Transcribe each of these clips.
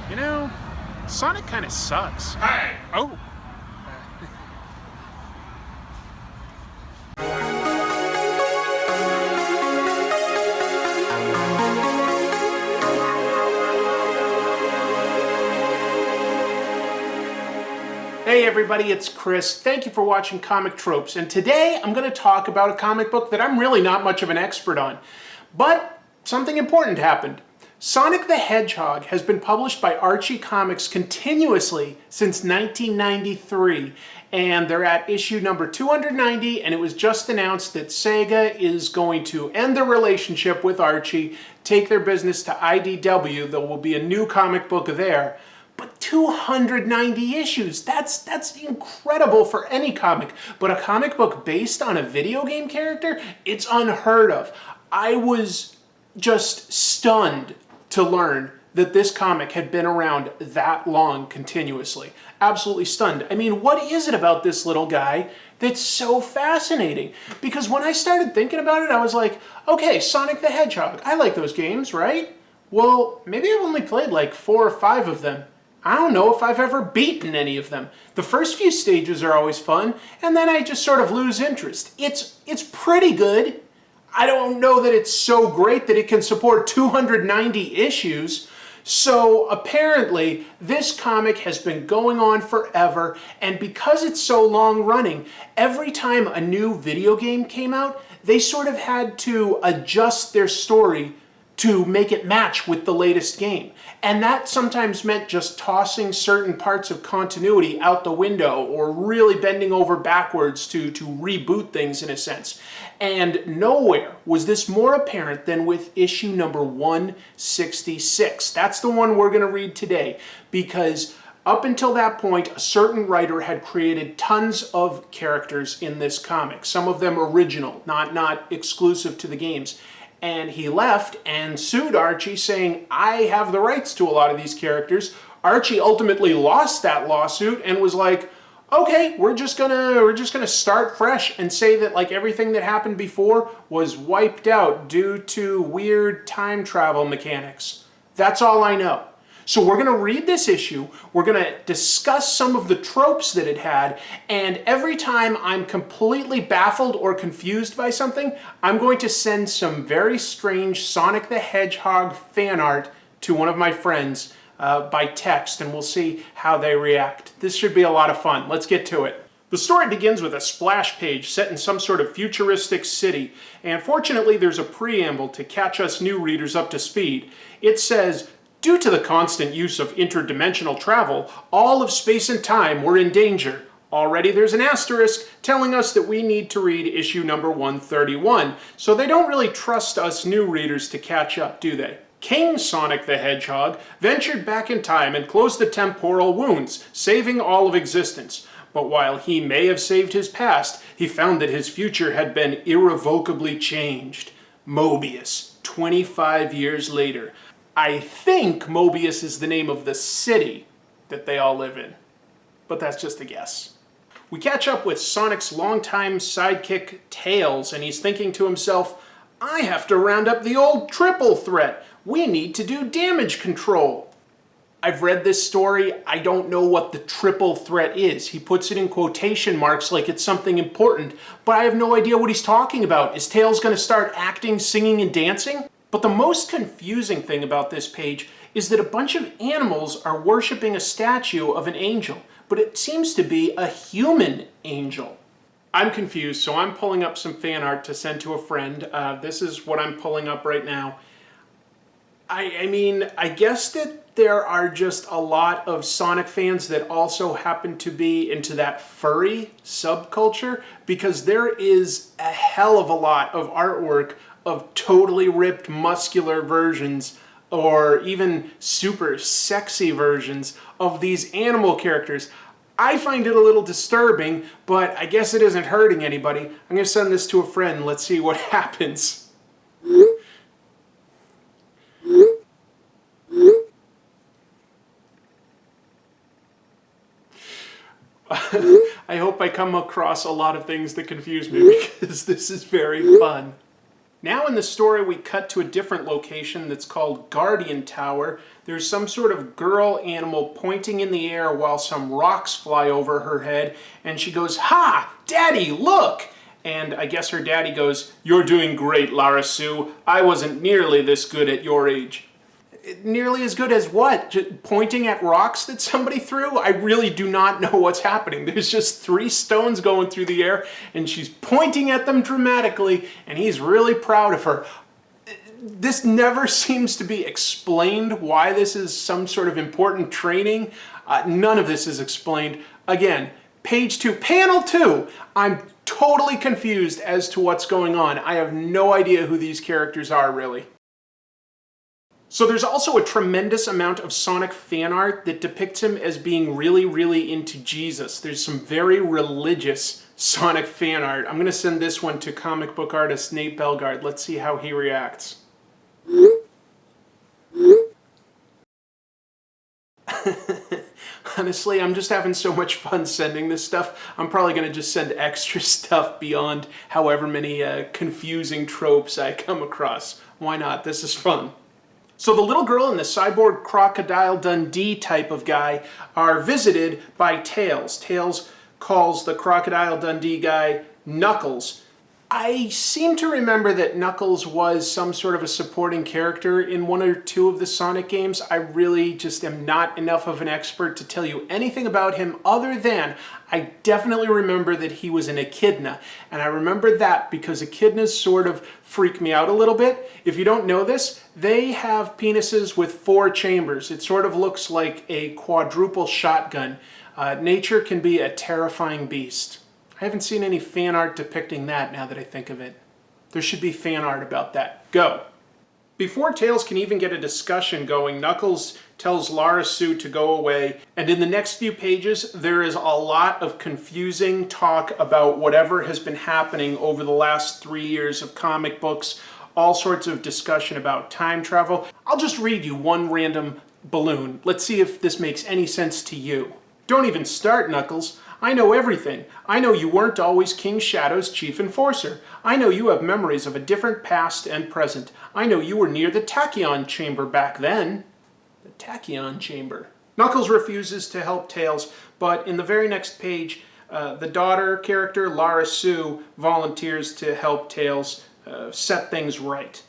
You know, Sonic kind of sucks. Hey! Oh. Hey everybody, it's Chris. Thank you for watching Comic Tropes, and today I'm going to talk about a comic book that I'm really not much of an expert on. But something important happened. Sonic the Hedgehog has been published by Archie Comics continuously since 1993, and they're at issue number 290, and it was just announced that Sega is going to end their relationship with Archie, take their business to IDW. There will be a new comic book there. But 290 issues, that's incredible for any comic. But a comic book based on a video game character, it's unheard of. I was just stunned to learn that this comic had been around that long continuously. Absolutely stunned. I mean, what is it about this little guy that's so fascinating? Because when I started thinking about it, I was like, okay, Sonic the Hedgehog, I like those games, right? Well, maybe I've only played like 4 or 5 of them. I don't know if I've ever beaten any of them. The first few stages are always fun, and then I just sort of lose interest. It's pretty good. I don't know that it's so great that it can support 290 issues. So apparently, this comic has been going on forever, and because it's so long running, every time a new video game came out, they sort of had to adjust their story to make it match with the latest game. And that sometimes meant just tossing certain parts of continuity out the window or really bending over backwards to reboot things in a sense. And nowhere was this more apparent than with issue number 166. That's the one we're going to read today, because up until that point, a certain writer had created tons of characters in this comic. Some of them original, not exclusive to the games. And he left and sued Archie, saying, I have the rights to a lot of these characters. Archie ultimately lost that lawsuit and was like, okay, we're just gonna start fresh and say that like everything that happened before was wiped out due to weird time travel mechanics. That's all I know. So we're going to read this issue, we're going to discuss some of the tropes that it had, and every time I'm completely baffled or confused by something, I'm going to send some very strange Sonic the Hedgehog fan art to one of my friends by text, and we'll see how they react. This should be a lot of fun. Let's get to it. The story begins with a splash page set in some sort of futuristic city, and fortunately there's a preamble to catch us new readers up to speed. It says, due to the constant use of interdimensional travel, all of space and time were in danger. Already there's an asterisk telling us that we need to read issue number 131, so they don't really trust us new readers to catch up, do they? King Sonic the Hedgehog ventured back in time and closed the temporal wounds, saving all of existence. But while he may have saved his past, he found that his future had been irrevocably changed. Mobius, 25 years later. I think Mobius is the name of the city that they all live in, but that's just a guess. We catch up with Sonic's longtime sidekick, Tails, and he's thinking to himself, I have to round up the old triple threat. We need to do damage control. I've read this story. I don't know what the triple threat is. He puts it in quotation marks like it's something important, but I have no idea what he's talking about. Is Tails going to start acting, singing, and dancing? But the most confusing thing about this page is that a bunch of animals are worshiping a statue of an angel, but it seems to be a human angel. I'm confused, so I'm pulling up some fan art to send to a friend. This is what I'm pulling up right now. I mean, I guess that there are just a lot of Sonic fans that also happen to be into that furry subculture, because there is a hell of a lot of artwork of totally ripped muscular versions or even super sexy versions of these animal characters. I find it a little disturbing, but I guess it isn't hurting anybody. I'm going to send this to a friend. Let's see what happens. I hope I come across a lot of things that confuse me, because this is very fun. Now in the story, we cut to a different location that's called Guardian Tower. There's some sort of girl animal pointing in the air while some rocks fly over her head, and she goes, "Ha! Daddy, look!" And I guess her daddy goes, "You're doing great, Lara Sue. I wasn't nearly this good at your age." Nearly as good as what? Just pointing at rocks that somebody threw? I really do not know what's happening. There's just 3 stones going through the air, and she's pointing at them dramatically, and he's really proud of her. This never seems to be explained why this is some sort of important training. None of this is explained. Again, page 2, panel 2. I'm totally confused as to what's going on. I have no idea who these characters are, really. So there's also a tremendous amount of Sonic fan art that depicts him as being really, really into Jesus. There's some very religious Sonic fan art. I'm going to send this one to comic book artist Nate Belgard. Let's see how he reacts. Honestly, I'm just having so much fun sending this stuff. I'm probably going to just send extra stuff beyond however many confusing tropes I come across. Why not? This is fun. So the little girl and the cyborg Crocodile Dundee type of guy are visited by Tails. Tails calls the Crocodile Dundee guy Knuckles. I seem to remember that Knuckles was some sort of a supporting character in 1 or 2 of the Sonic games. I really just am not enough of an expert to tell you anything about him other than I definitely remember that he was an echidna. And I remember that because echidnas sort of freak me out a little bit. If you don't know this, they have penises with 4 chambers. It sort of looks like a quadruple shotgun. Nature can be a terrifying beast. I haven't seen any fan art depicting that now that I think of it. There should be fan art about that. Go! Before Tails can even get a discussion going, Knuckles tells Lara Sue to go away, and in the next few pages there is a lot of confusing talk about whatever has been happening over the last 3 years of comic books, all sorts of discussion about time travel. I'll just read you one random balloon. Let's see if this makes any sense to you. Don't even start, Knuckles. I know everything. I know you weren't always King Shadow's chief enforcer. I know you have memories of a different past and present. I know you were near the Tachyon Chamber back then. The Tachyon Chamber. Knuckles refuses to help Tails, but in the very next page, the daughter character, Lara Sue, volunteers to help Tails set things right.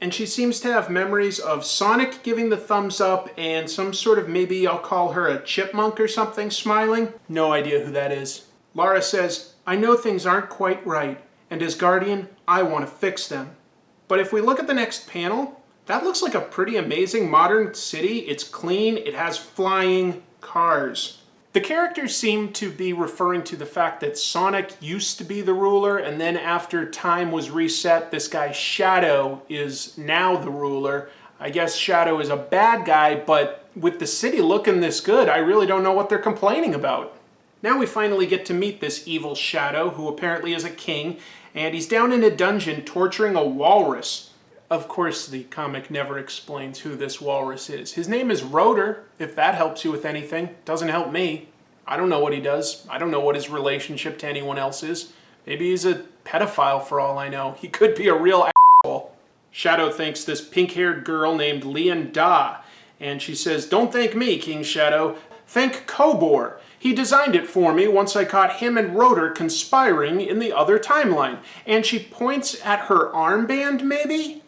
And she seems to have memories of Sonic giving the thumbs up and some sort of, maybe I'll call her a chipmunk or something, smiling. No idea who that is. Lara says, I know things aren't quite right, and as Guardian, I want to fix them. But if we look at the next panel, that looks like a pretty amazing modern city. It's clean, it has flying cars. The characters seem to be referring to the fact that Sonic used to be the ruler, and then after time was reset, this guy Shadow is now the ruler. I guess Shadow is a bad guy, but with the city looking this good, I really don't know what they're complaining about. Now we finally get to meet this evil Shadow, who apparently is a king, and he's down in a dungeon torturing a walrus. Of course, the comic never explains who this walrus is. His name is Rotor, if that helps you with anything. Doesn't help me. I don't know what he does. I don't know what his relationship to anyone else is. Maybe he's a pedophile for all I know. He could be a real asshole. Shadow thanks this pink-haired girl named Lian Da, and she says, don't thank me, King Shadow. Thank Kobor. He designed it for me once I caught him and Rotor conspiring in the other timeline. And she points at her armband, maybe?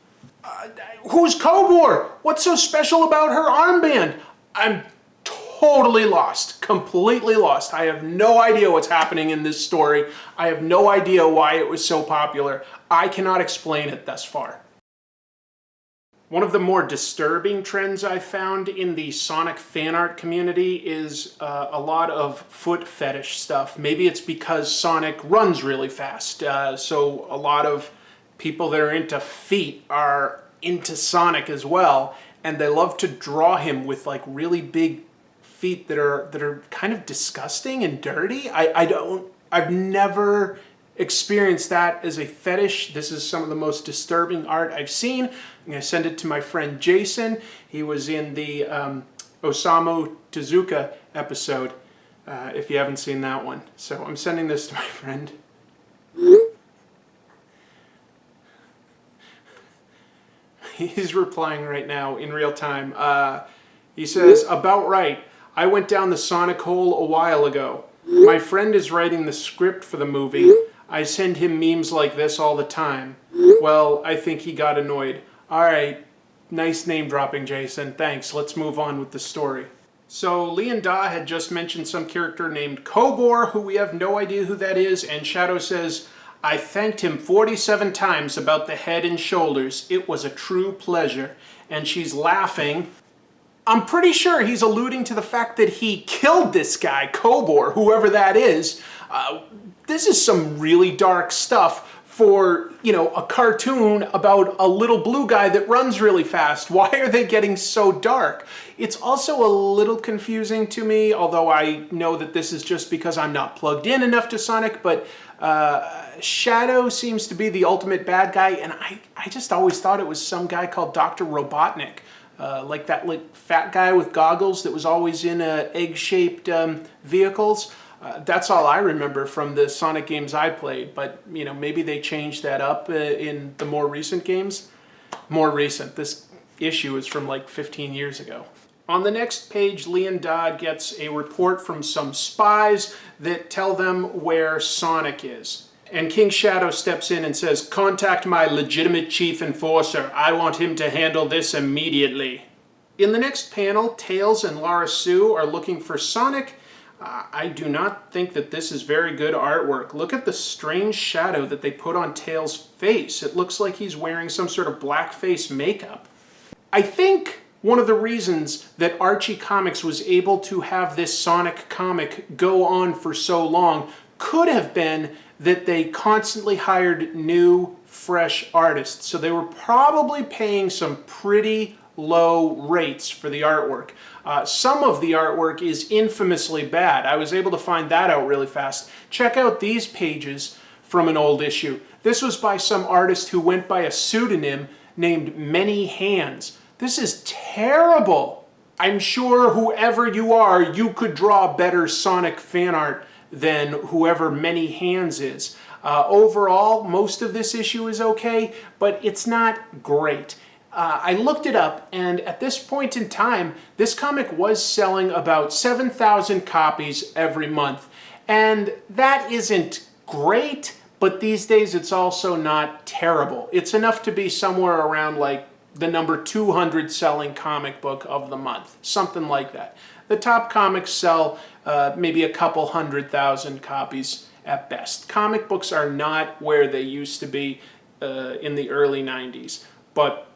Who's Kobor? What's so special about her armband? I'm totally lost, completely lost. I have no idea what's happening in this story. I have no idea why it was so popular. I cannot explain it thus far. One of the more disturbing trends I found in the Sonic fan art community is a lot of foot fetish stuff. Maybe it's because Sonic runs really fast, so a lot of people that are into feet are into Sonic as well, and they love to draw him with like really big feet that are kind of disgusting and dirty. I've never experienced that as a fetish. This is some of the most disturbing art I've seen. I'm going to send it to my friend Jason. He was in the Osamu Tezuka episode, if you haven't seen that one. So I'm sending this to my friend. He's replying right now in real time. He says, about right. I went down the Sonic hole a while ago. My friend is writing the script for the movie. I send him memes like this all the time. Well, I think he got annoyed. All right, nice name dropping, Jason. Thanks. Let's move on with the story. So Leon Da had just mentioned some character named Kobor, who we have no idea who that is, and Shadow says, I thanked him 47 times about the head and shoulders. It was a true pleasure. And she's laughing. I'm pretty sure he's alluding to the fact that he killed this guy, Kobor, whoever that is. This is some really dark stuff for, a cartoon about a little blue guy that runs really fast. Why are they getting so dark? It's also a little confusing to me, although I know that this is just because I'm not plugged in enough to Sonic, but Shadow seems to be the ultimate bad guy, and I just always thought it was some guy called Dr. Robotnik. Like that fat guy with goggles that was always in egg-shaped vehicles. That's all I remember from the Sonic games I played, but maybe they changed that up in the more recent games. More recent. This issue is from like 15 years ago. On the next page, Leon Da gets a report from some spies that tell them where Sonic is. And King Shadow steps in and says, contact my legitimate chief enforcer. I want him to handle this immediately. In the next panel, Tails and Lara Sue are looking for Sonic. I do not think that this is very good artwork. Look at the strange shadow that they put on Tails' face. It looks like he's wearing some sort of blackface makeup. I think one of the reasons that Archie Comics was able to have this Sonic comic go on for so long could have been that they constantly hired new, fresh artists. So they were probably paying some pretty low rates for the artwork. Some of the artwork is infamously bad. I was able to find that out really fast. Check out these pages from an old issue. This was by some artist who went by a pseudonym named Many Hands. This is terrible. I'm sure whoever you are, you could draw better Sonic fan art than whoever Many Hands is. Overall, most of this issue is okay, but it's not great. I looked it up, and at this point in time, this comic was selling about 7,000 copies every month. And that isn't great, but these days it's also not terrible. It's enough to be somewhere around like the number 200 selling comic book of the month, something like that. The top comics sell maybe a couple 100,000 copies at best. Comic books are not where they used to be in the early 90s, but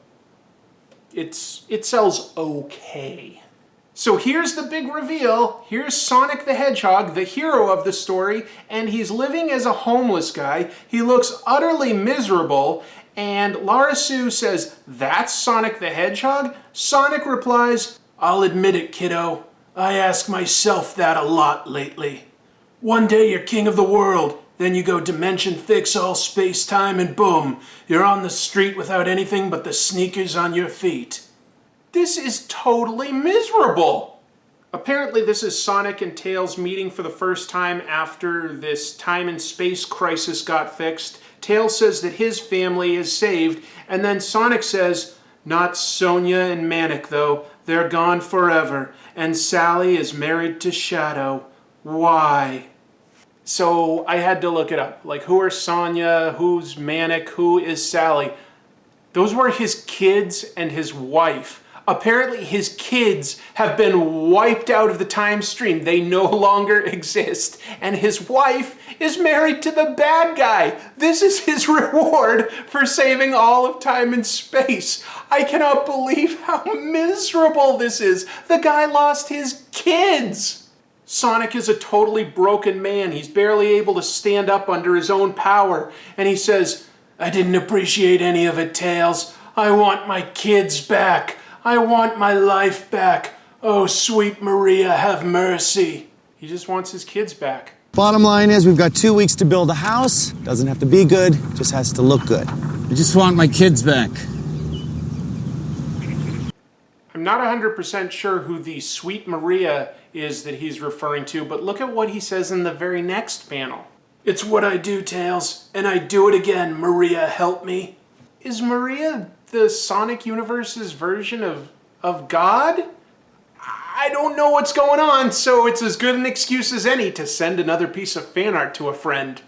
it sells okay. So here's the big reveal. Here's Sonic the Hedgehog, the hero of the story, and he's living as a homeless guy. He looks utterly miserable, and Lara Sue says, "That's Sonic the Hedgehog?" Sonic replies, "I'll admit it, kiddo. I ask myself that a lot lately. One day you're king of the world, then you go dimension fix all space-time and boom, you're on the street without anything but the sneakers on your feet." This is totally miserable. Apparently this is Sonic and Tails meeting for the first time after this time and space crisis got fixed. Tails says that his family is saved, and then Sonic says, "Not Sonia and Manic though, they're gone forever, and Sally is married to Shadow. Why?" So I had to look it up. Like, who are Sonia, who's Manic, who is Sally? Those were his kids and his wife. Apparently his kids have been wiped out of the time stream. They no longer exist. And his wife is married to the bad guy. This is his reward for saving all of time and space. I cannot believe how miserable this is. The guy lost his kids. Sonic is a totally broken man. He's barely able to stand up under his own power. And he says, "I didn't appreciate any of it, Tails. I want my kids back. I want my life back. Oh, sweet Maria, have mercy." He just wants his kids back. Bottom line is we've got 2 weeks to build a house. Doesn't have to be good, just has to look good. I just want my kids back. I'm not 100% sure who the sweet Maria is that he's referring to, but look at what he says in the very next panel. "It's what I do, Tails, and I do it again, Maria, help me." Is Maria the Sonic Universe's version of God? I don't know what's going on, so it's as good an excuse as any to send another piece of fan art to a friend.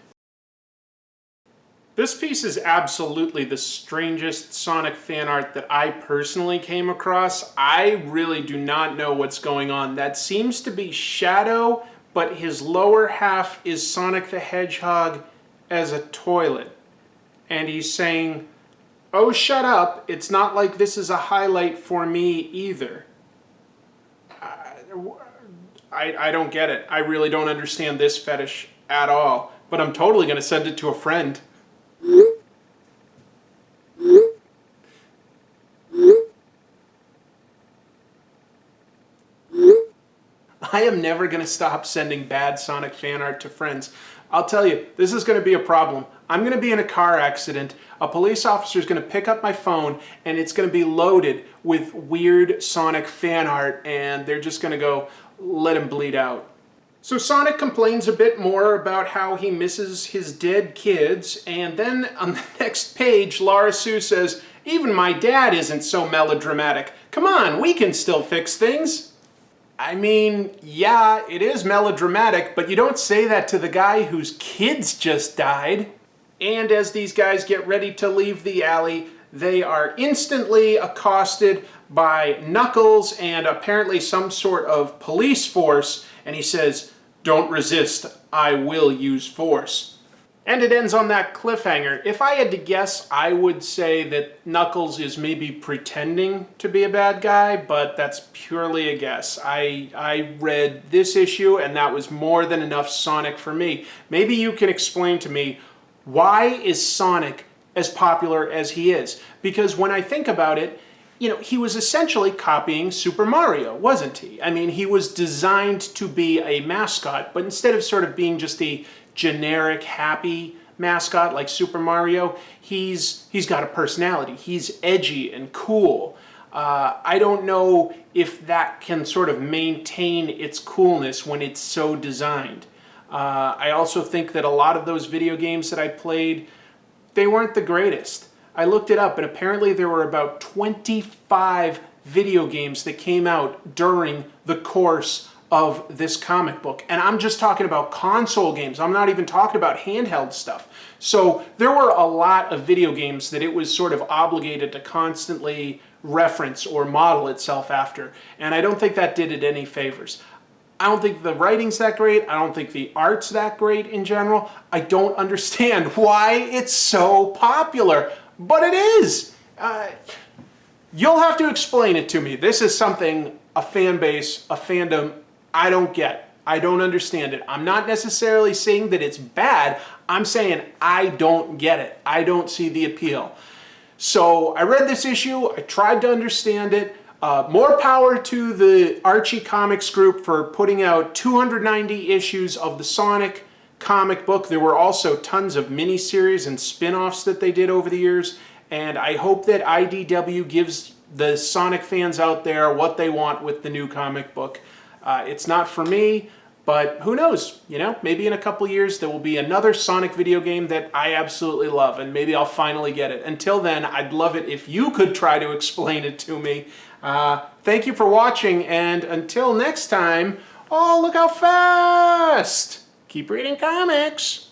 This piece is absolutely the strangest Sonic fan art that I personally came across. I really do not know what's going on. That seems to be Shadow, but his lower half is Sonic the Hedgehog as a toilet. And he's saying, "Oh, shut up, it's not like this is a highlight for me either." I don't get it. I really don't understand this fetish at all, but I'm totally going to send it to a friend. I am never going to stop sending bad Sonic fan art to friends. I'll tell you, this is going to be a problem. I'm going to be in a car accident. A police officer is going to pick up my phone, and it's going to be loaded with weird Sonic fan art, and they're just going to go, "Let him bleed out." So Sonic complains a bit more about how he misses his dead kids, and then on the next page, Lara Sue says, "Even my dad isn't so melodramatic. Come on, we can still fix things." I mean, yeah, it is melodramatic, but you don't say that to the guy whose kids just died. And as these guys get ready to leave the alley, they are instantly accosted by Knuckles and apparently some sort of police force, and he says, "Don't resist, I will use force." And it ends on that cliffhanger. If I had to guess, I would say that Knuckles is maybe pretending to be a bad guy, but that's purely a guess. I read this issue, and that was more than enough Sonic for me. Maybe you can explain to me, why is Sonic as popular as he is? Because when I think about it, he was essentially copying Super Mario, wasn't he? I mean, he was designed to be a mascot, but instead of sort of being just a generic, happy mascot like Super Mario, he's got a personality. He's edgy and cool. I don't know if that can sort of maintain its coolness when it's so designed. I also think that a lot of those video games that I played, they weren't the greatest. I looked it up, and apparently there were about 25 video games that came out during the course of this comic book. And I'm just talking about console games. I'm not even talking about handheld stuff. So there were a lot of video games that it was sort of obligated to constantly reference or model itself after. And I don't think that did it any favors. I don't think the writing's that great. I don't think the art's that great in general. I don't understand why it's so popular, but it is. You'll have to explain it to me. This is something, a fan base, a fandom, I don't get. I don't understand it. I'm not necessarily saying that it's bad. I'm saying I don't get it. I don't see the appeal. So I read this issue. I tried to understand it. More power to the Archie Comics group for putting out 290 issues of the Sonic comic book. There were also tons of miniseries and spin-offs that they did over the years. And I hope that IDW gives the Sonic fans out there what they want with the new comic book. It's not for me, but who knows? Maybe in a couple years there will be another Sonic video game that I absolutely love, and maybe I'll finally get it. Until then, I'd love it if you could try to explain it to me. Thank you for watching, and until next time, oh, look how fast! Keep reading comics!